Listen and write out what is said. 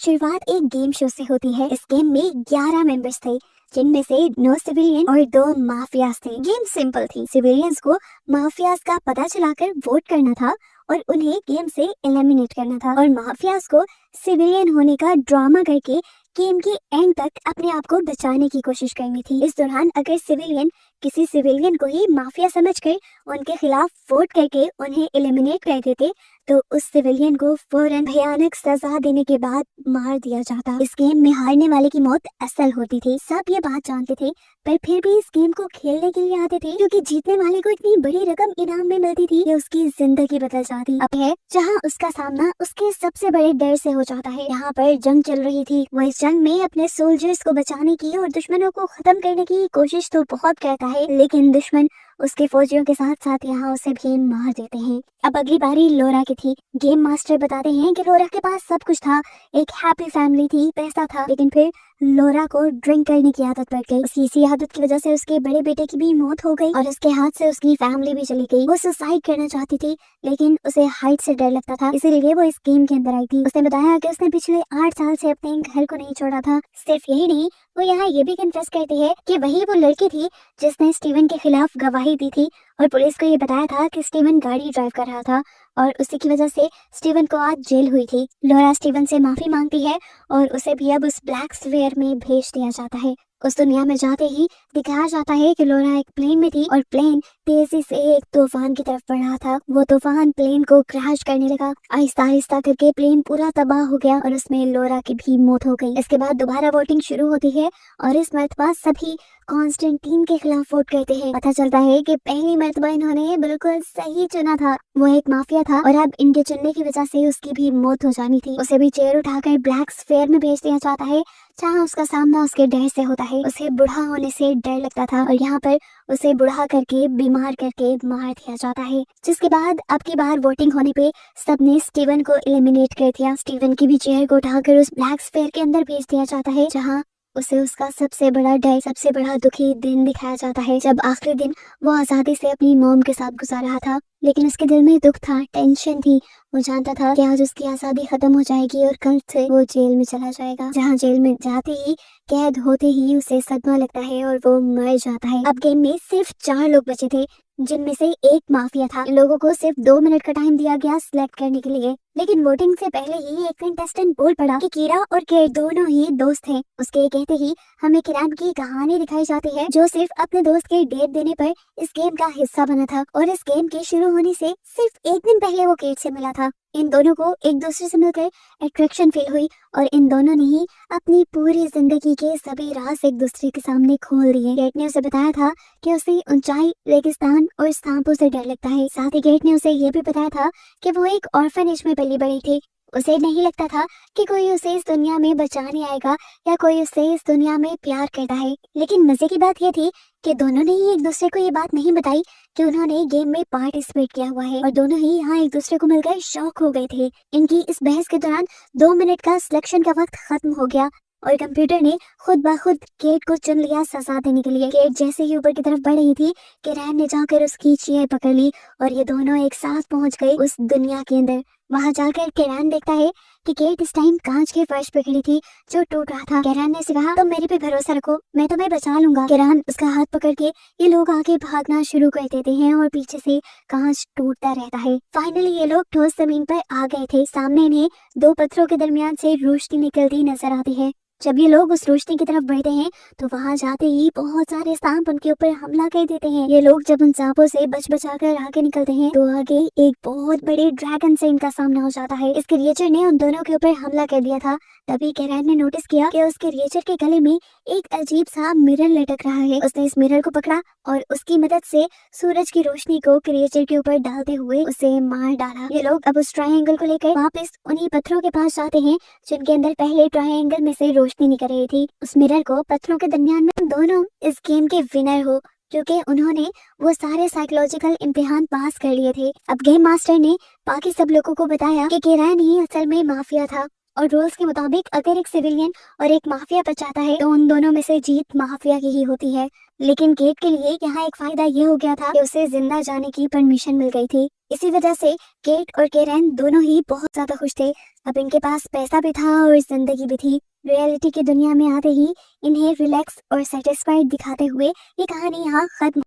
शुरुआत एक game show से होती है। इस गेम में 11 मेंबर्स थे, जिनमें से 9 सिविलियन और 2 माफियाज थे। गेम सिंपल थी। सिविलियंस को माफियाज का पता चलाकर वोट करना था और उन्हें गेम से एलिमिनेट करना था, और माफियाज को सिविलियन होने का ड्रामा करके गेम के एंड तक अपने आप को बचाने की कोशिश करनी थी। इस दौरान अगर सिविलियन किसी सिविलियन को ही माफिया समझकर उनके खिलाफ वोट करके उन्हें एलिमिनेट कर देते, तो उस सिविलियन को फौरन भयानक सजा देने के बाद मार दिया जाता। इस गेम में हारने वाले की मौत असल होती थी। सब ये बात जानते थे, पर फिर भी इस गेम को खेलने के लिए आते थे, क्योंकि जीतने वाले को इतनी बड़ी रकम इनाम में मिलती थी कि उसकी जिंदगी बदल जाती। अब है जहाँ उसका सामना उसके सबसे बड़े डर से हो जाता है। यहाँ पर जंग चल रही थी। वो इस जंग में अपने सोल्जर्स को बचाने की और दुश्मनों को खत्म करने की कोशिश तो बहुत करता है, लेकिन दुश्मन उसके फौजियों के साथ साथ यहाँ उसे भी मार देते हैं। अब अगली बारी लोरा की थी। गेम मास्टर बताते हैं कि लोरा के पास सब कुछ था, एक हैप्पी फैमिली थी, पैसा था, लेकिन फिर लोरा को ड्रिंक करने की आदत पड़ गई। उसकी इसी आदत की वजह से उसके बड़े बेटे की भी मौत हो गई और उसके हाथ से उसकी फैमिली भी चली गई। वो सुसाइड करना चाहती थी, लेकिन उसे हाइट से डर लगता था, इसीलिए वो इस गेम के अंदर आई थी। उसने बताया कि उसने पिछले 8 साल से अपने घर को नहीं छोड़ा था। सिर्फ यही नहीं, वो यहाँ ये भी कन्फेस करती है कि वही वो लड़की थी जिसने स्टीवन के खिलाफ गवाही दी थी और पुलिस को ये बताया था कि स्टीवन गाड़ी ड्राइव कर रहा था और उसी की वजह से स्टीवन को आज जेल हुई थी। लोरा स्टीवन से माफी मांगती है और उसे भी अब उस ब्लैक स्फीयर में भेज दिया जाता है। उस दुनिया में जाते ही दिखाया जाता है कि लोरा एक प्लेन में थी और प्लेन तेजी से एक तूफान की तरफ बढ़ रहा था। वो तूफान प्लेन को क्रैश करने लगा। आहिस्ता आहिस्ता करके प्लेन पूरा तबाह हो गया और उसमें लोरा की भी मौत हो गई। इसके बाद दोबारा वोटिंग शुरू होती है और इस मर्तबा सभी कॉन्स्टेंटीन के खिलाफ वोट करते हैं। पता चलता है कि पहली मर्तबा इन्होंने बिल्कुल सही चुना था। वो एक माफिया था और अब इनके चुनने की वजह से उसकी भी मौत हो जानी थी। उसे भी चेयर उठाकर ब्लैक स्फीयर में भेज दिया जाता है, जहाँ उसका सामना उसके डर से होता है। उसे बूढ़ा होने से डर लगता था और यहाँ पर उसे बूढ़ा करके बीमार करके मार दिया जाता है। जिसके बाद अब की बार वोटिंग होने पे सबने स्टीवन को एलिमिनेट कर दिया। स्टीवन की भी चेयर को उठाकर उस ब्लैक स्फीयर के अंदर भेज दिया जाता है, जहाँ उसे उसका सबसे बड़ा डर, सबसे बड़ा दुखी दिन दिखाया जाता है, जब आखिरी दिन वो आजादी से अपनी मॉम के साथ गुजार रहा था। लेकिन उसके दिल में दुख था, टेंशन थी। वो जानता था कि आज उसकी आजादी खत्म हो जाएगी और कल से वो जेल में चला जाएगा, जहाँ जेल में जाते ही, कैद होते ही उसे सदमा लगता है और वो मर जाता है। अब गेम में सिर्फ 4 लोग बचे थे, जिनमें से एक माफिया था। इन लोगों को सिर्फ 2 मिनट का टाइम दिया गया सिलेक्ट करने के लिए, लेकिन वोटिंग से पहले ही एक कंटेस्टेंट बोल पड़ा कि कीरा और केट दोनों ही दोस्त हैं। उसके कहते ही हमें किरान की कहानी दिखाई जाती है, जो सिर्फ अपने दोस्त के डेट देने पर इस गेम का हिस्सा बना था और इस गेम के शुरू होने से सिर्फ एक दिन पहले वो केट से मिला था। इन दोनों को एक दूसरे से मिलकर अट्रैक्शन फील हुई और इन दोनों ने ही अपनी पूरी जिंदगी के सभी राज एक दूसरे के सामने खोल दिए। केट ने उसे बताया था कि उसे ऊंचाई, रेगिस्तान और सांपों से डर लगता है। साथ ही केट ने उसे ये भी बताया था कि वो एक ऑर्फनेज में पली बड़ी थी। उसे नहीं लगता था कि कोई उसे इस दुनिया में बचाने आएगा या कोई उसे इस दुनिया में प्यार करता है। लेकिन मजे की बात यह थी कि दोनों ने ही एक दूसरे को ये बात नहीं बताई कि उन्होंने गेम में पार्टिसिपेट किया हुआ है और दोनों ही यहाँ एक दूसरे को मिलकर शॉक हो गए थे। इनकी इस बहस के दौरान 2 मिनट का सिलेक्शन का वक्त खत्म हो गया और कंप्यूटर ने खुद ब खुद केट को चुन लिया सजा देने के लिए। केट जैसे ही ऊपर की तरफ बढ़ रही थी, किरण ने जाकर उसकी चेयर पकड़ ली और ये दोनों एक साथ पहुंच गए उस दुनिया के अंदर। वहां जाकर किरण देखता है कि केट इस टाइम कांच के फर्श पे खड़ी थी जो टूट रहा था। किरण ने उसे कहा, तुम मेरे पे भरोसा रखो, मैं तुम्हें बचा लूंगा। किरण उसका हाथ पकड़ के ये लोग आगे भागना शुरू कर देते हैं और पीछे से कांच टूटता रहता है। फाइनली ये लोग ठोस जमीन पर आ गए थे। सामने इन्हें 2 पत्थरों के दरमियान से रोशनी निकलती नजर आती है। जब ये लोग उस रोशनी की तरफ बढ़ते हैं तो वहां जाते ही बहुत सारे सांप उनके ऊपर हमला कर देते हैं। ये लोग जब उन सांपों से बचा कर आगे निकलते हैं तो आगे एक बहुत बड़े ड्रैगन से इनका सामना हो जाता है। इस क्रिएचर ने उन दोनों के ऊपर हमला कर दिया था। तभी कैरन ने नोटिस किया कि उस क्रिएचर के गले में एक अजीब सा मिरर लटक रहा है। उसने इस मिरर को पकड़ा और उसकी मदद से सूरज की रोशनी को क्रिएचर के ऊपर डालते हुए उसे मार डाला। ये लोग अब उस ट्रायंगल को लेकर वापस उन्हीं पत्थरों के पास जाते हैं जिनके अंदर पहले ट्रायंगल में से रोशनी निकल रही थी। उस मिरर को पत्थरों के दरमियान में दोनों इस गेम के विनर हो, क्योंकि उन्होंने वो सारे साइकोलॉजिकल इम्तिहान पास कर लिए थे। अब गेम मास्टर ने बाकी सब लोगों को बताया कि किरण ही असल में माफिया था और रूल्स के मुताबिक अगर एक सिविलियन और एक माफिया बचाता है तो उन दोनों में से जीत माफिया की ही होती है। लेकिन केट के लिए यहाँ एक फायदा ये हो गया था कि उसे जिंदा जाने की परमिशन मिल गई थी। इसी वजह से केट और केरन दोनों ही बहुत ज्यादा खुश थे। अब इनके पास पैसा भी था और जिंदगी भी थी। रियलिटी की दुनिया में आते ही इन्हें रिलैक्स और सेटिस्फाइड दिखाते हुए ये कहानी यहाँ खत्म